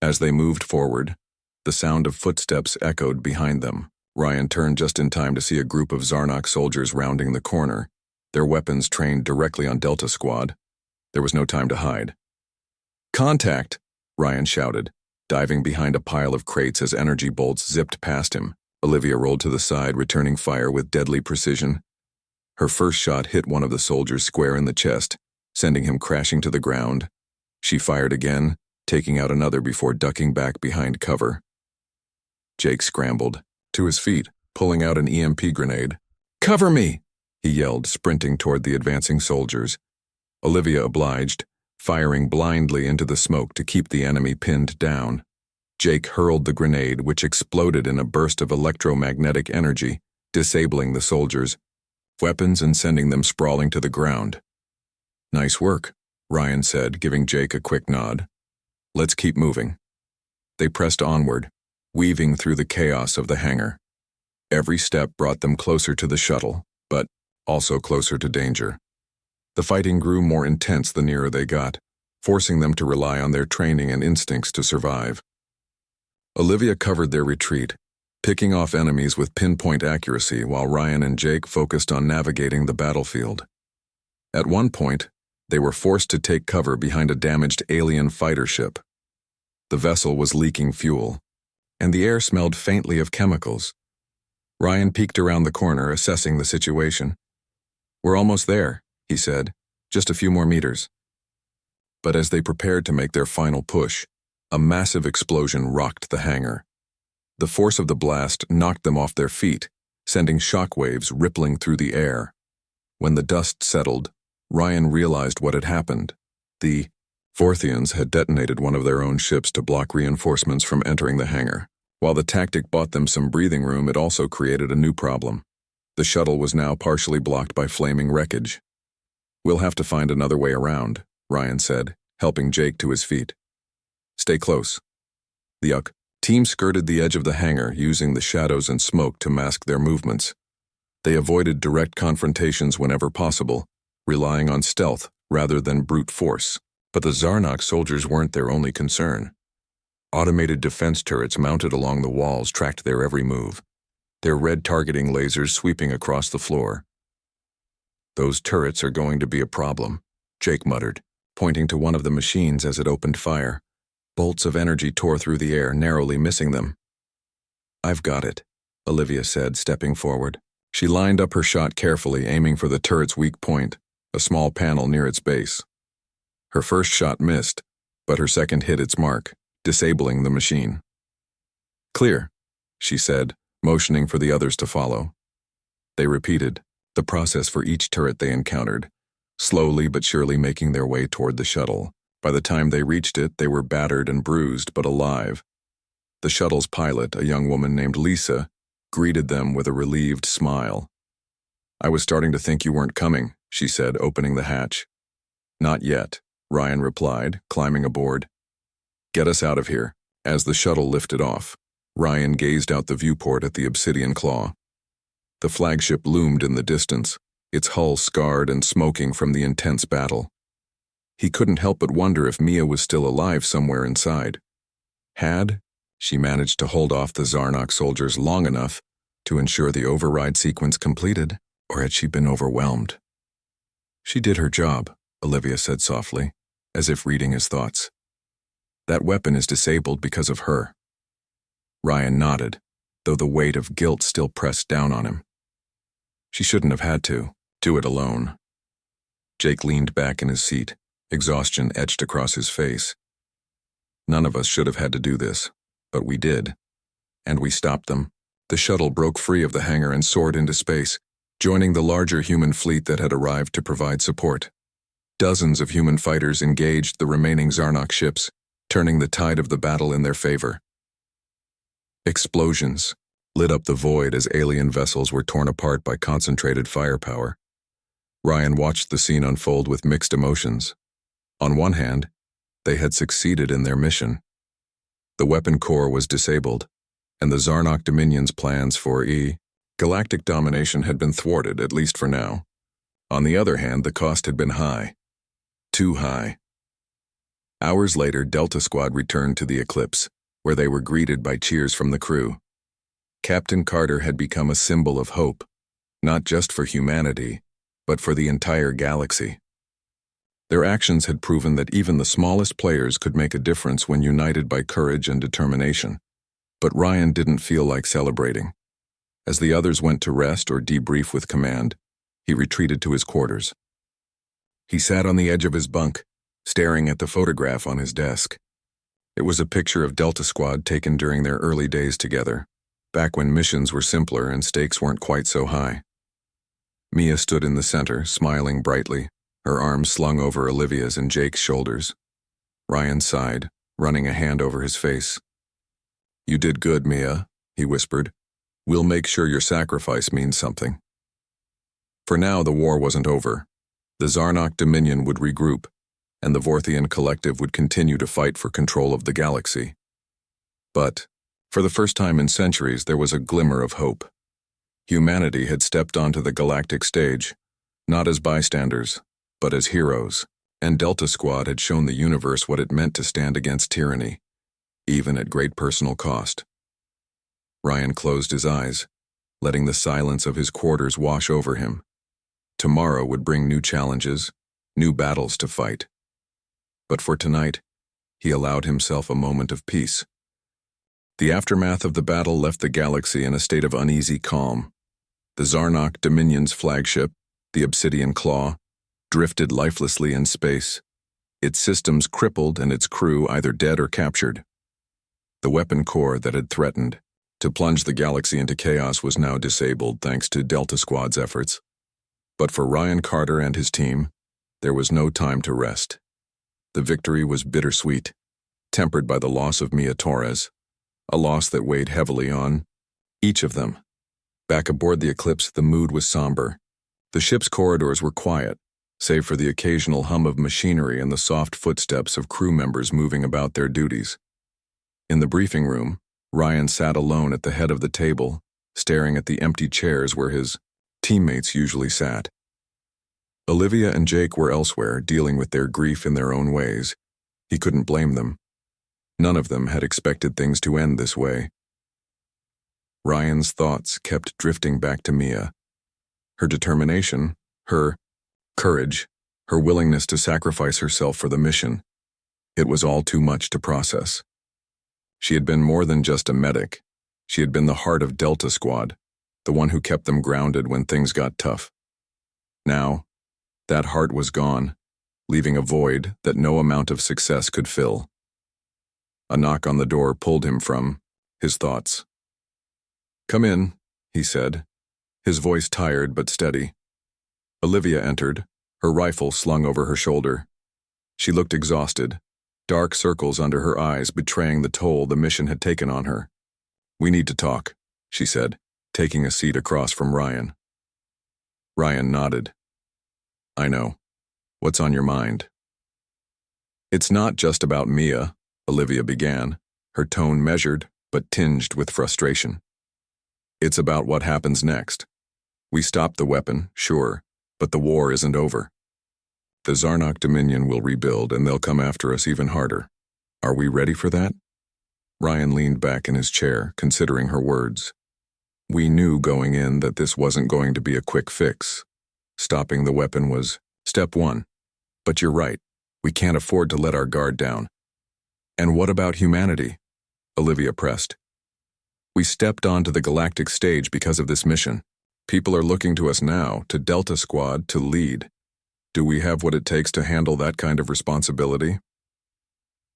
A: As they moved forward, the sound of footsteps echoed behind them. Ryan turned just in time to see a group of Zarnok soldiers rounding the corner, their weapons trained directly on Delta Squad. There was no time to hide. "Contact!" Ryan shouted, diving behind a pile of crates as energy bolts zipped past him. Olivia rolled to the side, returning fire with deadly precision. Her first shot hit one of the soldiers square in the chest, sending him crashing to the ground. She fired again, taking out another before ducking back behind cover. Jake scrambled to his feet, pulling out an EMP grenade. "Cover me!" he yelled, sprinting toward the advancing soldiers. Olivia obliged, firing blindly into the smoke to keep the enemy pinned down. Jake hurled the grenade, which exploded in a burst of electromagnetic energy, disabling the soldiers' weapons and sending them sprawling to the ground. "Nice work," Ryan said, giving Jake a quick nod. "Let's keep moving." They pressed onward, weaving through the chaos of the hangar. Every step brought them closer to the shuttle, but also closer to danger. The fighting grew more intense the nearer they got, forcing them to rely on their training and instincts to survive. Olivia covered their retreat, picking off enemies with pinpoint accuracy while Ryan and Jake focused on navigating the battlefield. At one point, they were forced to take cover behind a damaged alien fighter ship. The vessel was leaking fuel, and the air smelled faintly of chemicals. Ryan peeked around the corner, assessing the situation. "We're almost there," he said, "just a few more meters." But as they prepared to make their final push, a massive explosion rocked the hangar. The force of the blast knocked them off their feet, sending shockwaves rippling through the air. When the dust settled, Ryan realized what had happened. The Vorthians had detonated one of their own ships to block reinforcements from entering the hangar. While the tactic bought them some breathing room, it also created a new problem. The shuttle was now partially blocked by flaming wreckage. "We'll have to find another way around," Ryan said, helping Jake to his feet. "Stay close." The team skirted the edge of the hangar, using the shadows and smoke to mask their movements. They avoided direct confrontations whenever possible, relying on stealth rather than brute force. But the Zarnok soldiers weren't their only concern. Automated defense turrets mounted along the walls tracked their every move, their red targeting lasers sweeping across the floor. "Those turrets are going to be a problem," Jake muttered, pointing to one of the machines as it opened fire. Bolts of energy tore through the air, narrowly missing them. "I've got it," Olivia said, stepping forward. She lined up her shot carefully, aiming for the turret's weak point, a small panel near its base. Her first shot missed, but her second hit its mark, disabling the machine. "Clear," she said, motioning for the others to follow. They repeated the process for each turret they encountered, slowly but surely making their way toward the shuttle. By the time they reached it, they were battered and bruised but alive. The shuttle's pilot, a young woman named Lisa, greeted them with a relieved smile. "I was starting to think you weren't coming," she said, opening the hatch. "Not yet," Ryan replied, climbing aboard. "Get us out of here." As the shuttle lifted off, Ryan gazed out the viewport at the obsidian claw. The flagship loomed in the distance, its hull scarred and smoking from the intense battle. He couldn't help but wonder if Mia was still alive somewhere inside. Had she managed to hold off the Zarnok soldiers long enough to ensure the override sequence completed, or had she been overwhelmed? She did her job, Olivia said softly, as if reading his thoughts. That weapon is disabled because of her. Ryan nodded, though the weight of guilt still pressed down on him. She shouldn't have had to do it alone. Jake leaned back in his seat, exhaustion etched across his face. None of us should have had to do this, but we did. And we stopped them. The shuttle broke free of the hangar and soared into space, joining the larger human fleet that had arrived to provide support. Dozens of human fighters engaged the remaining Zarnok ships, turning the tide of the battle in their favor. Explosions lit up the void as alien vessels were torn apart by concentrated firepower. Ryan watched the scene unfold with mixed emotions. On one hand, they had succeeded in their mission. The weapon core was disabled, and the Zarnok Dominion's plans for Galactic domination had been thwarted, at least for now. On the other hand, the cost had been high. Too high. Hours later, Delta Squad returned to the Eclipse, where they were greeted by cheers from the crew. Captain Carter had become a symbol of hope, not just for humanity, but for the entire galaxy. Their actions had proven that even the smallest players could make a difference when united by courage and determination. But Ryan didn't feel like celebrating. As the others went to rest or debrief with command, he retreated to his quarters. He sat on the edge of his bunk, staring at the photograph on his desk. It was a picture of Delta Squad taken during their early days together, back when missions were simpler and stakes weren't quite so high. Mia stood in the center, smiling brightly, her arms slung over Olivia's and Jake's shoulders. Ryan sighed, running a hand over his face. "You did good, Mia," he whispered. "We'll make sure your sacrifice means something." For now, the war wasn't over. The Zarnok Dominion would regroup, and the Vorthian Collective would continue to fight for control of the galaxy. But, for the first time in centuries, there was a glimmer of hope. Humanity had stepped onto the galactic stage, not as bystanders, but as heroes, and Delta Squad had shown the universe what it meant to stand against tyranny, even at great personal cost. Ryan closed his eyes, letting the silence of his quarters wash over him. Tomorrow would bring new challenges, new battles to fight. But for tonight, he allowed himself a moment of peace. The aftermath of the battle left the galaxy in a state of uneasy calm. The Zarnok Dominion's flagship, the Obsidian Claw, drifted lifelessly in space, its systems crippled and its crew either dead or captured. The weapon core that had threatened to plunge the galaxy into chaos was now disabled thanks to Delta Squad's efforts. But for Ryan Carter and his team, there was no time to rest. The victory was bittersweet, tempered by the loss of Mia Torres, a loss that weighed heavily on each of them. Back aboard the Eclipse, the mood was somber. The ship's corridors were quiet, save for the occasional hum of machinery and the soft footsteps of crew members moving about their duties. In the briefing room, Ryan sat alone at the head of the table, staring at the empty chairs where his teammates usually sat. Olivia and Jake were elsewhere, dealing with their grief in their own ways. He couldn't blame them. None of them had expected things to end this way. Ryan's thoughts kept drifting back to Mia. Her determination, her courage, her willingness to sacrifice herself for the mission. It was all too much to process. She had been more than just a medic. She had been the heart of Delta Squad, the one who kept them grounded when things got tough. Now, that heart was gone, leaving a void that no amount of success could fill. A knock on the door pulled him from his thoughts. "Come in," he said, his voice tired but steady. Olivia entered, her rifle slung over her shoulder. She looked exhausted, dark circles under her eyes betraying the toll the mission had taken on her. "We need to talk," she said, taking a seat across from Ryan. Ryan nodded. "I know. What's on your mind?" "It's not just about Mia," Olivia began, her tone measured but tinged with frustration. It's about what happens next. We stopped the weapon, sure, but the war isn't over. The Zarnok Dominion will rebuild and they'll come after us even harder. Are we ready for that? Ryan leaned back in his chair, considering her words. We knew going in that this wasn't going to be a quick fix. Stopping the weapon was step one. But you're right, we can't afford to let our guard down. And what about humanity? Olivia pressed. We stepped onto the Galactic stage because of this mission. People are looking to us now, to Delta Squad, to lead. Do we have what it takes to handle that kind of responsibility?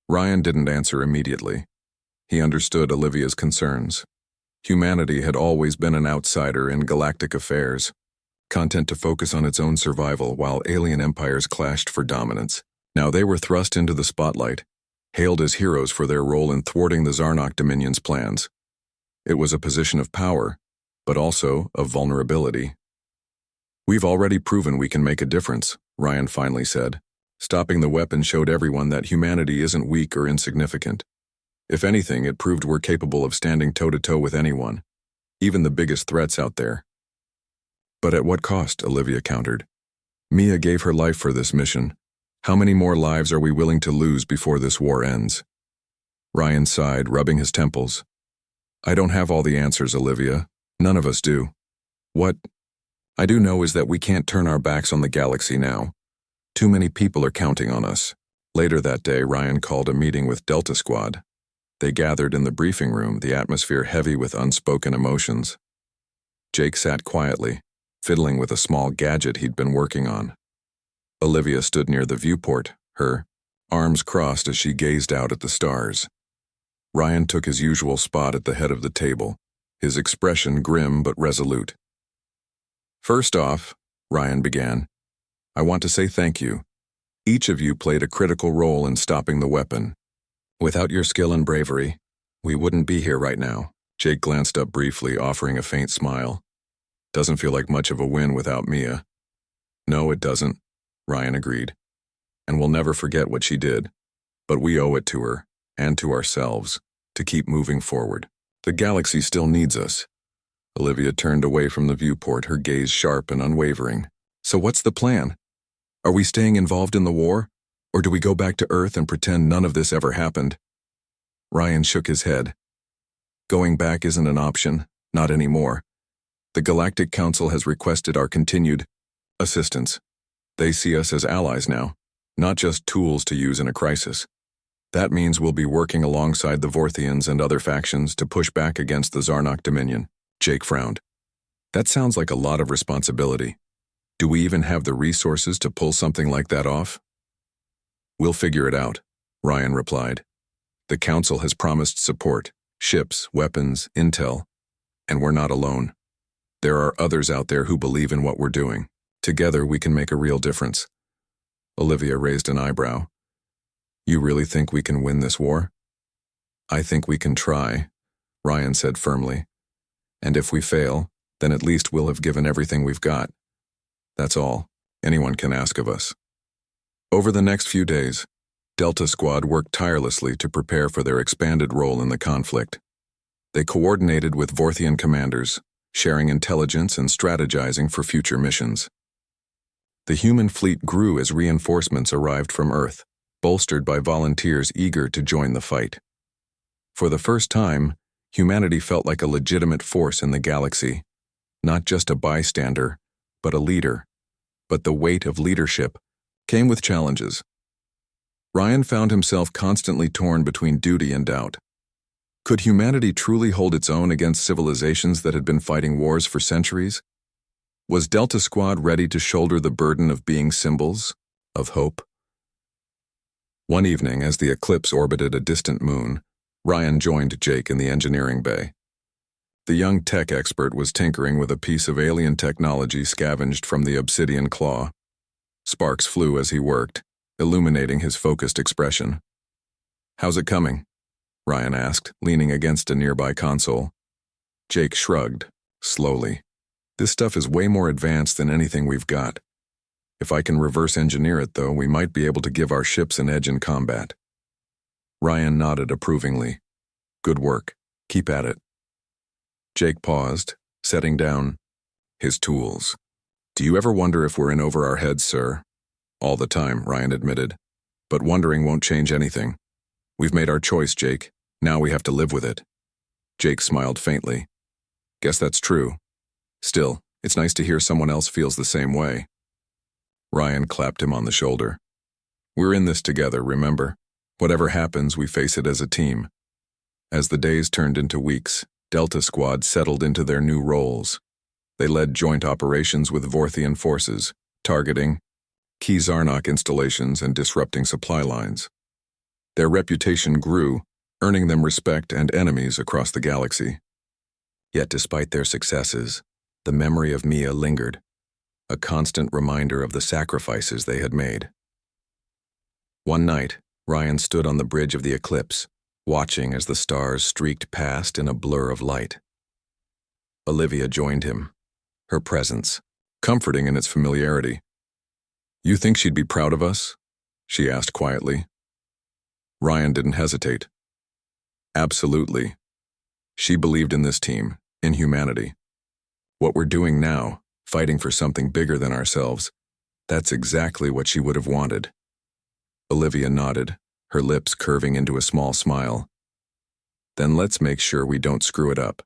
A: Ryan didn't answer immediately. He understood Olivia's concerns. Humanity had always been an outsider in galactic affairs, content to focus on its own survival while alien empires clashed for dominance. Now they were thrust into the spotlight, hailed as heroes for their role in thwarting the Zarnok Dominion's plans. It was a position of power, but also of vulnerability. We've already proven we can make a difference, Ryan finally said. Stopping the weapon showed everyone that humanity isn't weak or insignificant. If anything, it proved we're capable of standing toe-to-toe with anyone, even the biggest threats out there. But at what cost? Olivia countered. Mia gave her life for this mission. How many more lives are we willing to lose before this war ends? Ryan sighed, rubbing his temples. I don't have all the answers, Olivia. None of us do. What I do know is that we can't turn our backs on the galaxy now. Too many people are counting on us. Later that day, Ryan called a meeting with Delta Squad. They gathered in the briefing room, the atmosphere heavy with unspoken emotions. Jake sat quietly, fiddling with a small gadget he'd been working on. Olivia stood near the viewport, her arms crossed as she gazed out at the stars. Ryan took his usual spot at the head of the table, his expression grim but resolute. First off, Ryan began, I want to say thank you. Each of you played a critical role in stopping the weapon. Without your skill and bravery, we wouldn't be here right now. Jake glanced up briefly, offering a faint smile. Doesn't feel like much of a win without Mia. No, it doesn't, Ryan agreed. And we'll never forget what she did. But we owe it to her, and to ourselves, to keep moving forward. The galaxy still needs us. Olivia turned away from the viewport, her gaze sharp and unwavering. So what's the plan? Are we staying involved in the war? Or do we go back to Earth and pretend none of this ever happened? Ryan shook his head. Going back isn't an option, not anymore. The Galactic Council has requested our continued assistance. They see us as allies now, not just tools to use in a crisis. That means we'll be working alongside the Vorthians and other factions to push back against the Zarnok Dominion. Jake frowned. That sounds like a lot of responsibility. Do we even have the resources to pull something like that off? We'll figure it out, Ryan replied. The Council has promised support, ships, weapons, intel, and we're not alone. There are others out there who believe in what we're doing. Together we can make a real difference. Olivia raised an eyebrow. You really think we can win this war? I think we can try, Ryan said firmly. And if we fail, then at least we'll have given everything we've got. That's all anyone can ask of us. Over the next few days, Delta Squad worked tirelessly to prepare for their expanded role in the conflict. They coordinated with Vorthian commanders, sharing intelligence and strategizing for future missions. The human fleet grew as reinforcements arrived from Earth, bolstered by volunteers eager to join the fight. For the first time, humanity felt like a legitimate force in the galaxy, not just a bystander, but a leader. But the weight of leadership came with challenges. Ryan found himself constantly torn between duty and doubt. Could humanity truly hold its own against civilizations that had been fighting wars for centuries? Was Delta Squad ready to shoulder the burden of being symbols of hope? One evening, as the eclipse orbited a distant moon, Ryan joined Jake in the engineering bay. The young tech expert was tinkering with a piece of alien technology scavenged from the obsidian claw. Sparks flew as he worked, illuminating his focused expression. How's it coming? Ryan asked, leaning against a nearby console. Jake shrugged, slowly. This stuff is way more advanced than anything we've got. If I can reverse engineer it, though, we might be able to give our ships an edge in combat. Ryan nodded approvingly. Good work. Keep at it. Jake paused, setting down his tools. Do you ever wonder if we're in over our heads, sir? All the time, Ryan admitted. But wondering won't change anything. We've made our choice, Jake. Now we have to live with it. Jake smiled faintly. Guess that's true. Still, it's nice to hear someone else feels the same way. Ryan clapped him on the shoulder. We're in this together, remember? Whatever happens, we face it as a team. As the days turned into weeks, Delta Squad settled into their new roles. They led joint operations with Vorthian forces, targeting key Zarnok installations and disrupting supply lines. Their reputation grew, earning them respect and enemies across the galaxy. Yet despite their successes, the memory of Mia lingered, a constant reminder of the sacrifices they had made. One night, Ryan stood on the bridge of the eclipse, watching as the stars streaked past in a blur of light. Olivia joined him, her presence comforting in its familiarity. You think she'd be proud of us? She asked quietly. Ryan didn't hesitate. Absolutely. She believed in this team, in humanity. What we're doing now, fighting for something bigger than ourselves, that's exactly what she would have wanted. Olivia nodded, her lips curving into a small smile. Then let's make sure we don't screw it up.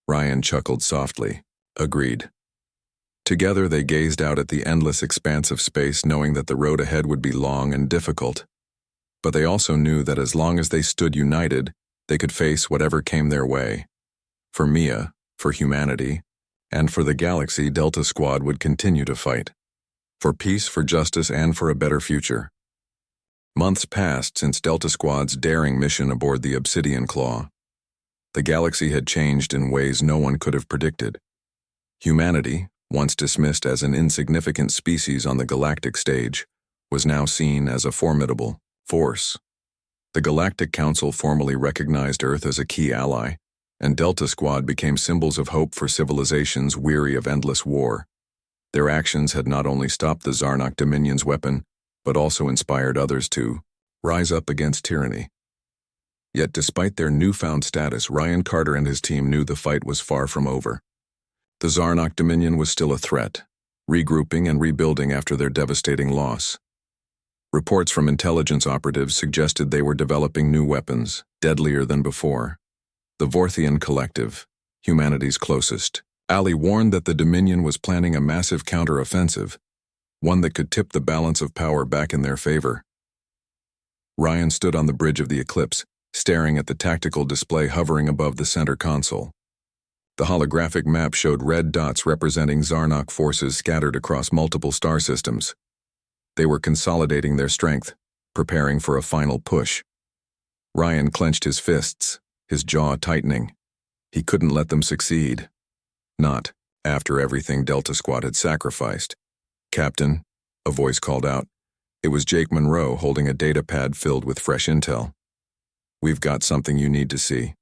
A: Ryan chuckled softly, agreed. Together they gazed out at the endless expanse of space, knowing that the road ahead would be long and difficult. But they also knew that as long as they stood united, they could face whatever came their way. For Mia, for humanity, and for the galaxy, Delta Squad would continue to fight. For peace, for justice, and for a better future. Months passed since Delta Squad's daring mission aboard the Obsidian Claw. The galaxy had changed in ways no one could have predicted. Humanity, once dismissed as an insignificant species on the galactic stage, was now seen as a formidable force. The Galactic Council formally recognized Earth as a key ally, and Delta Squad became symbols of hope for civilizations weary of endless war. Their actions had not only stopped the Zarnok Dominion's weapon, but also inspired others to rise up against tyranny. Yet despite their newfound status, Ryan Carter and his team knew the fight was far from over. The Zarnok Dominion was still a threat, regrouping and rebuilding after their devastating loss. Reports from intelligence operatives suggested they were developing new weapons, deadlier than before. The Vorthian Collective, humanity's closest, ally, warned that the Dominion was planning a massive counter-offensive, one that could tip the balance of power back in their favor. Ryan stood on the bridge of the eclipse, staring at the tactical display hovering above the center console. The holographic map showed red dots representing Zarnok forces scattered across multiple star systems. They were consolidating their strength, preparing for a final push. Ryan clenched his fists, his jaw tightening. He couldn't let them succeed. Not after everything Delta Squad had sacrificed. Captain, a voice called out. It was Jake Monroe holding a data pad filled with fresh intel. We've got something you need to see.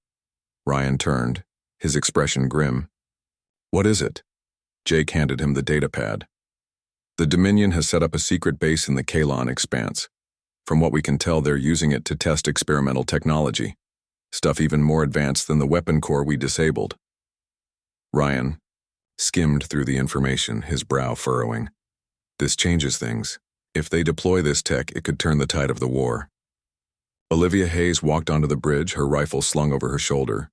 A: Ryan turned, his expression grim. What is it? Jake handed him the data pad. The Dominion has set up a secret base in the Kalon expanse. From what we can tell, they're using it to test experimental technology. Stuff even more advanced than the weapon core we disabled. Ryan skimmed through the information, his brow furrowing. This changes things. If they deploy this tech, it could turn the tide of the war. Olivia Hayes walked onto the bridge, her rifle slung over her shoulder.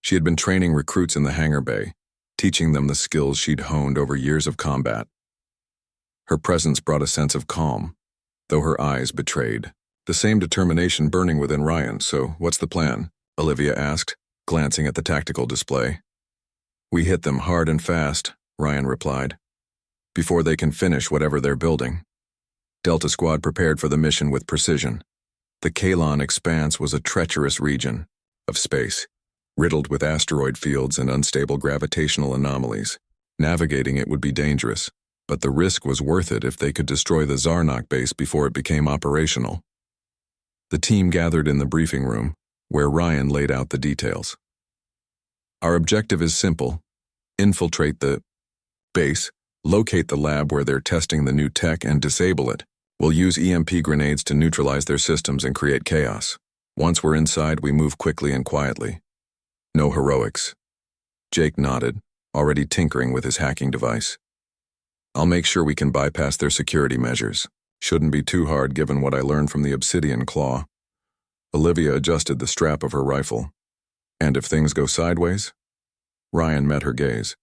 A: She had been training recruits in the hangar bay, teaching them the skills she'd honed over years of combat. Her presence brought a sense of calm, though her eyes betrayed the same determination burning within Ryan. So, what's the plan? Olivia asked, glancing at the tactical display. We hit them hard and fast, Ryan replied, before they can finish whatever they're building. Delta Squad prepared for the mission with precision. The Kalon expanse was a treacherous region of space, riddled with asteroid fields and unstable gravitational anomalies. Navigating it would be dangerous, but the risk was worth it if they could destroy the Zarnok base before it became operational. The team gathered in the briefing room, where Ryan laid out the details. Our objective is simple: infiltrate the base, locate the lab where they're testing the new tech, and disable it. We'll use EMP grenades to neutralize their systems and create chaos. Once we're inside, we move quickly and quietly. No heroics. Jake nodded, already tinkering with his hacking device. I'll make sure we can bypass their security measures. Shouldn't be too hard given what I learned from the obsidian claw. Olivia adjusted the strap of her rifle. And if things go sideways? Ryan met her gaze.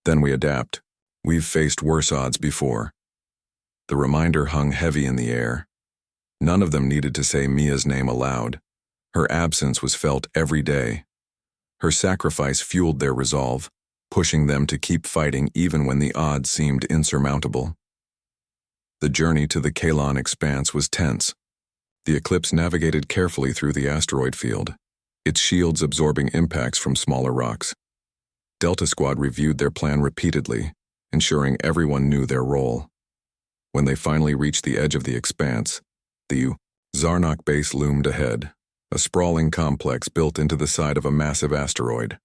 A: Then we adapt. We've faced worse odds before. The reminder hung heavy in the air. None of them needed to say Mia's name aloud. Her absence was felt every day. Her sacrifice fueled their resolve, pushing them to keep fighting even when the odds seemed insurmountable. The journey to the Kalon expanse was tense. The Eclipse navigated carefully through the asteroid field, its shields absorbing impacts from smaller rocks. Delta Squad reviewed their plan repeatedly, ensuring everyone knew their role. When they finally reached the edge of the expanse, the Zarnok base loomed ahead, a sprawling complex built into the side of a massive asteroid.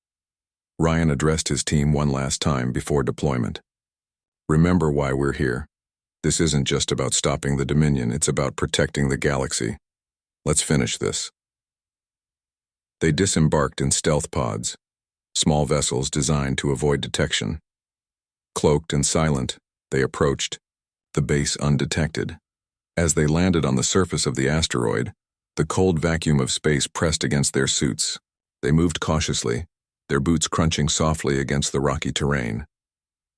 A: Ryan addressed his team one last time before deployment. Remember why we're here. This isn't just about stopping the Dominion, it's about protecting the galaxy. Let's finish this. They disembarked in stealth pods, small vessels designed to avoid detection. Cloaked and silent, they approached, the base undetected. As they landed on the surface of the asteroid, the cold vacuum of space pressed against their suits. They moved cautiously, their boots crunching softly against the rocky terrain.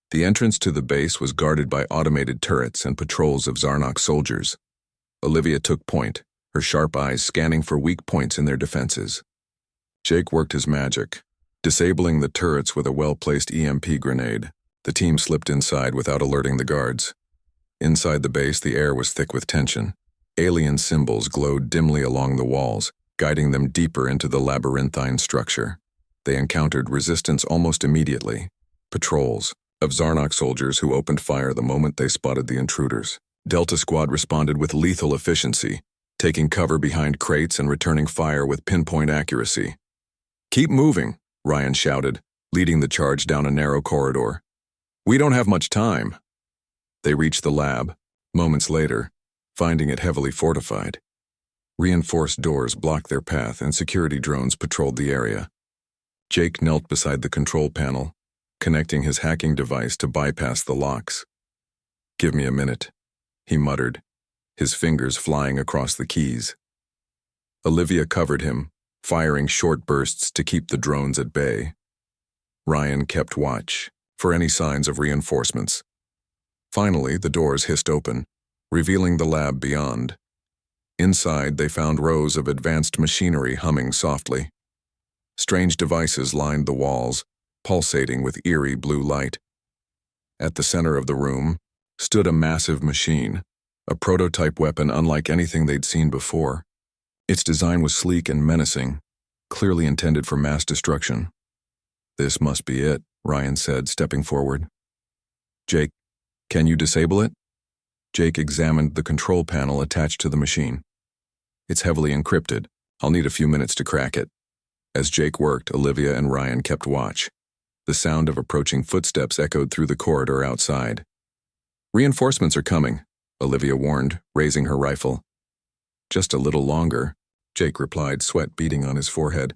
A: The entrance to the base was guarded by automated turrets and patrols of Zarnok soldiers. Olivia took point, her sharp eyes scanning for weak points in their defenses. Jake worked his magic, disabling the turrets with a well-placed EMP grenade. The team slipped inside without alerting the guards. Inside the base, the air was thick with tension. Alien symbols glowed dimly along the walls, guiding them deeper into the labyrinthine structure. They encountered resistance almost immediately. Patrols of Zarnok soldiers who opened fire the moment they spotted the intruders. Delta Squad responded with lethal efficiency, taking cover behind crates and returning fire with pinpoint accuracy. "Keep moving," Ryan shouted, leading the charge down a narrow corridor. "We don't have much time." They reached the lab, moments later, finding it heavily fortified. Reinforced doors blocked their path and security drones patrolled the area. Jake knelt beside the control panel, connecting his hacking device to bypass the locks. "Give me a minute," he muttered, his fingers flying across the keys. Olivia covered him, firing short bursts to keep the drones at bay. Ryan kept watch for any signs of reinforcements. Finally, the doors hissed open, revealing the lab beyond. Inside, they found rows of advanced machinery humming softly. Strange devices lined the walls, pulsating with eerie blue light. At the center of the room stood a massive machine, a prototype weapon unlike anything they'd seen before. Its design was sleek and menacing, clearly intended for mass destruction. "This must be it," Ryan said, stepping forward. "Jake, can you disable it?" Jake examined the control panel attached to the machine. "It's heavily encrypted. I'll need a few minutes to crack it." As Jake worked, Olivia and Ryan kept watch. The sound of approaching footsteps echoed through the corridor outside. "Reinforcements are coming," Olivia warned, raising her rifle. "Just a little longer," Jake replied, sweat beading on his forehead.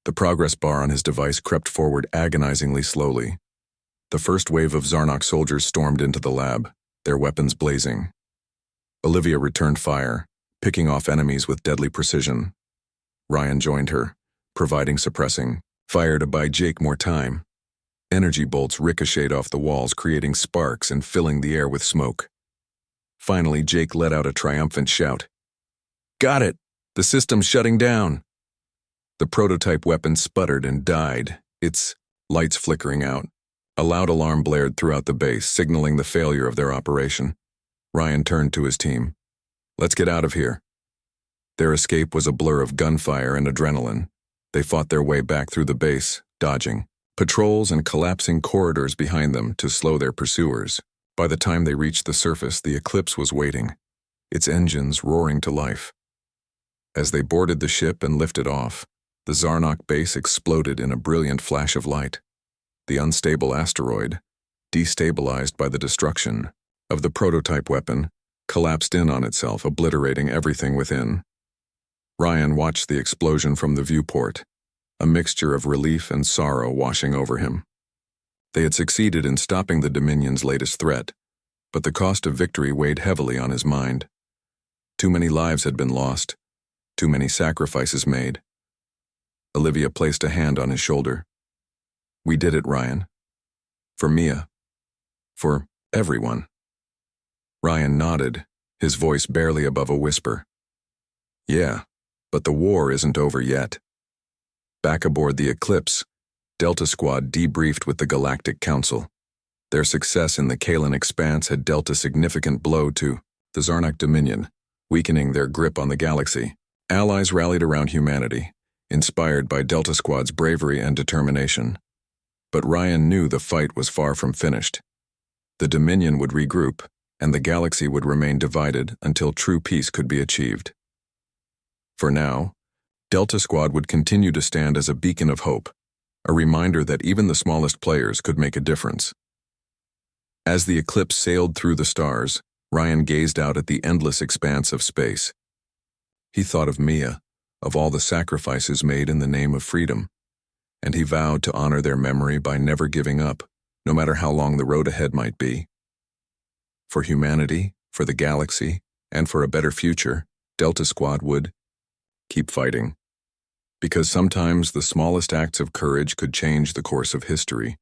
A: The progress bar on his device crept forward agonizingly slowly. The first wave of Zarnok soldiers stormed into the lab, their weapons blazing. Olivia returned fire, picking off enemies with deadly precision. Ryan joined her, providing suppressing fire to buy Jake more time. Energy bolts ricocheted off the walls, creating sparks and filling the air with smoke. Finally, Jake let out a triumphant shout. "Got it! The system's shutting down!" The prototype weapon sputtered and died, its lights flickering out. A loud alarm blared throughout the base, signaling the failure of their operation. Ryan turned to his team. "Let's get out of here." Their escape was a blur of gunfire and adrenaline. They fought their way back through the base, dodging patrols and collapsing corridors behind them to slow their pursuers. By the time they reached the surface, the Eclipse was waiting, its engines roaring to life. As they boarded the ship and lifted off, the Zarnok base exploded in a brilliant flash of light. The unstable asteroid, destabilized by the destruction of the prototype weapon, collapsed in on itself, obliterating everything within. Ryan watched the explosion from the viewport, a mixture of relief and sorrow washing over him. They had succeeded in stopping the Dominion's latest threat, but the cost of victory weighed heavily on his mind. Too many lives had been lost, too many sacrifices made. Olivia placed a hand on his shoulder. "We did it, Ryan. For Mia. For everyone." Ryan nodded, his voice barely above a whisper. "Yeah, but the war isn't over yet." Back aboard the Eclipse, Delta Squad debriefed with the Galactic Council. Their success in the Kalan Expanse had dealt a significant blow to the Zarnak Dominion, weakening their grip on the galaxy. Allies rallied around humanity, inspired by Delta Squad's bravery and determination. But Ryan knew the fight was far from finished. The Dominion would regroup, and the galaxy would remain divided until true peace could be achieved. For now, Delta Squad would continue to stand as a beacon of hope, a reminder that even the smallest players could make a difference. As the Eclipse sailed through the stars, Ryan gazed out at the endless expanse of space. He thought of Mia, of all the sacrifices made in the name of freedom, and he vowed to honor their memory by never giving up, no matter how long the road ahead might be. For humanity, for the galaxy, and for a better future, Delta Squad would keep fighting. Because sometimes the smallest acts of courage could change the course of history.